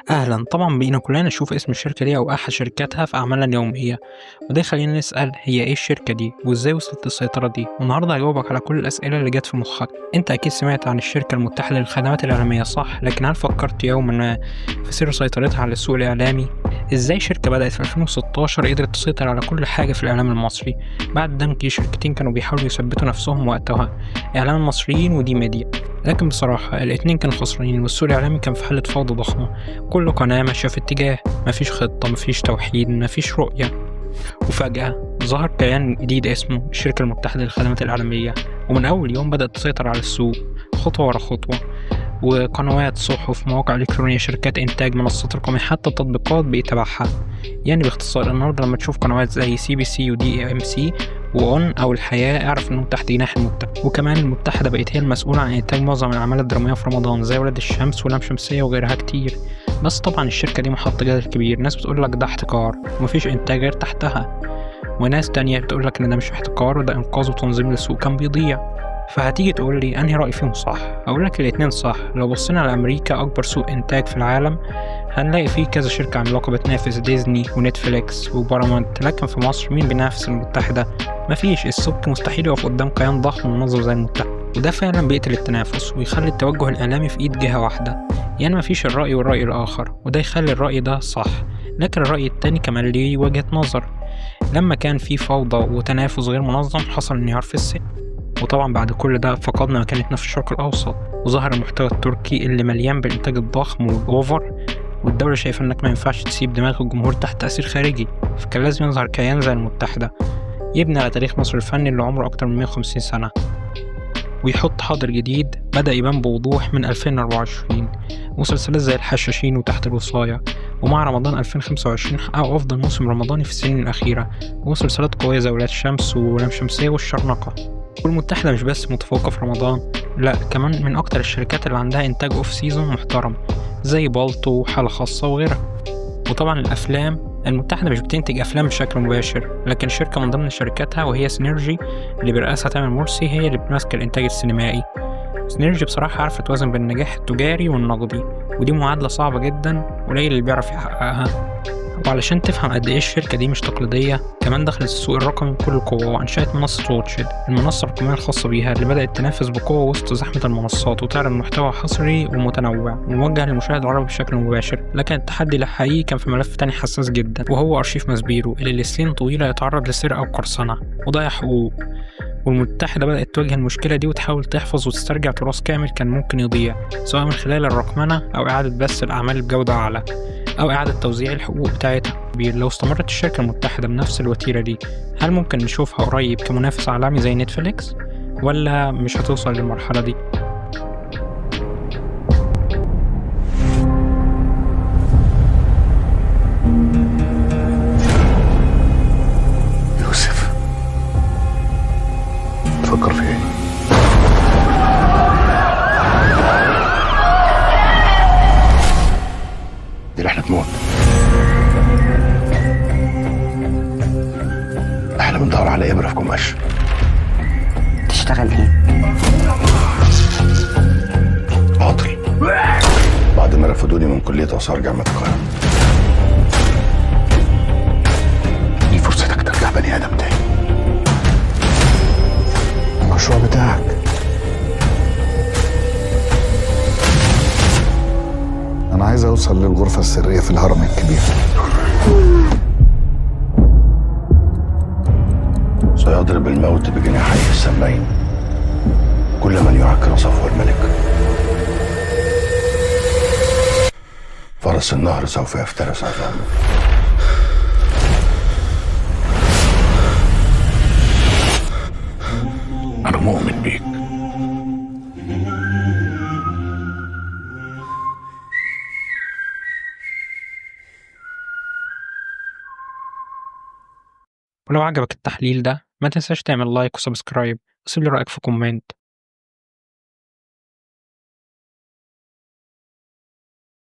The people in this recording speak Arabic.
أهلا، طبعا بقينا كلنا نشوف اسم الشركة دي أو أحد شركاتها في أعمالنا اليومية، وده يخلينا نسأل هي إيه الشركة دي وإزاي وصلت للسيطرة دي. والنهاردة هجاوبك على كل الأسئلة اللي جت في مخك. أنت أكيد سمعت عن الشركة المتحدة للخدمات الإعلامية صح؟ لكن هل فكرت يوما ما في سر سيطرتها على السوق الإعلامي؟ إزاي شركة بدأت في 2016 قدرت تسيطر على كل حاجة في الإعلام المصري بعد دمج شركتين كانوا بيحاولوا يثبتوا نفسهم وقتها، إعلام المصريين ودي ميديا. لكن بصراحة الاتنين كانوا خسرانين والسوق الإعلامي كان في حالة فوضى ضخمة. كل قناة ماشية في اتجاه، مفيش خطة، مفيش توحيد، مفيش رؤية. وفجأة ظهر كيان جديد اسمه الشركة المتحدة للخدمات الإعلامية، ومن أول يوم بدأت تسيطر على السوق خطوة ورا خطوة. وقنوات، صحف، مواقع إلكترونية، شركات إنتاج، منصات رقمية، حتى التطبيقات بقت تبعها. يعني باختصار النهاردة لما تشوف قنوات زي CBC ودي ام سي وأون أو الحياة اعرف إنهم تحت جناح المتحدة. وكمان المتحدة بقت هي المسؤولة عن إنتاج معظم الأعمال الدرامية في رمضان زي ولاد الشمس ولام شمسية وغيرها كتير. بس طبعا الشركة دي محط جدل كبير، ناس بتقولك ده احتكار ومفيش إنتاج غير تحتها، وناس تانية بتقولك إن ده مش احتكار وده إنقاذ وتنظيم للسوق كان بيضيع. فهتيجي تقولي أنهي رأي فيهم صح؟ أقولك الاتنين صح. لو بصينا لأمريكا أكبر سوق إنتاج في العالم هنلاقي فيه كذا شركة عملاقة بتنافس ديزني ونتفليكس وبارامونت، لكن في مصر مين بينافس المتحدة؟ مفيش. السوق مستحيل يقف قدام كيان ضخم ومنظم زي المتحدة، وده فعلا بيقتل التنافس ويخلي التوجه الإعلامي في إيد جهة واحدة. يعني مفيش الرأي والرأي الآخر، وده يخلي الرأي ده صح لكن الرأي التاني كمان ليه وجهة نظر. لما كان في فوضى وتنافس غير منظم حصل انهيار في السوق، وطبعا بعد كل ده فقدنا مكانتنا في الشرق الأوسط، وظهر المحتوى التركي اللي مليان بالإنتاج الضخم والأوفر، والدولة شايفة إنك ما ينفعش تسيب دماغ الجمهور تحت تأثير خارجي. فكان لازم يظهر كيان زي المتحدة يبني على تاريخ مصر الفني اللي عمره أكتر من 150 سنة، ويحط حاضر جديد بدأ يبان بوضوح من 2024. مسلسلات زي الحشاشين وتحت الوصاية ومع رمضان 2025 حققوا أفضل موسم رمضاني في السنين الأخيرة، ومسلسلات قوية زي ولاد الشمس ولام شمسية والشرنقة. والمتحدة مش بس متفوقة في رمضان، لا كمان من أكتر الشركات اللي عندها إنتاج أوف سيزون محترم زي بالطو وحالة خاصة وغيرها. وطبعا الأفلام، المتحدة مش بتنتج أفلام بشكل مباشر، لكن شركة من ضمن شركاتها وهي سينرجي اللي برئاسها تامر مرسي هي اللي بتمسك الإنتاج السينمائي. سينرجي بصراحة عارفة توازن بين النجاح التجاري والنقدي، ودي معادلة صعبة جدا قليل اللي بيعرف يحققها. وعلشان تفهم قد ايه الشركة دي مش تقليدية، كمان دخلت السوق الرقمي بكل قوة وأنشأت منصة واتشد، المنصة الرقمية الخاصة بيها اللي بدأت تنافس بقوة وسط زحمة المنصات وتعرض محتوى حصري ومتنوع وموجه للمشاهد العربي بشكل مباشر. لكن التحدي الحقيقي كان في ملف تاني حساس جدا، وهو أرشيف ماسبيرو اللي لسنين طويلة يتعرض لسرقة وقرصنة وضيع حقوق. والمتحدة بدأت تواجه المشكلة دي وتحاول تحفظ وتسترجع تراث كامل كان ممكن يضيع، سواء من خلال الرقمنة أو إعادة بث الأعمال بجودة أعلى أو إعادة توزيع الحقوق بتاعتها. لو استمرت الشركة المتحدة بنفس الوتيرة دي هل ممكن نشوفها قريب كمنافس عالمي زي نتفليكس؟ ولا مش هتوصل للمرحلة دي؟ يوسف، تفكر في ايه؟ دي رحلة موت. احنا بندور على ابرة في قماش. تشتغل ايه؟ عاطل. بعد ما رفضوني من كلية آثار جامعة القاهرة. دي فرصتك ترجع بني آدم تاني. المشروع بتاعك أنا عايز أوصل للغرفة السرية في الهرم الكبير. سيضرب الموت بجناحيه السمين كل من يعكر صفو الملك. فرس النهر سوف يفترس عظامه. أنا مؤمن بيك. ولو عجبك التحليل ده ما تنساش تعمل لايك وسبسكرايب وسيب لي رأيك في كومنت.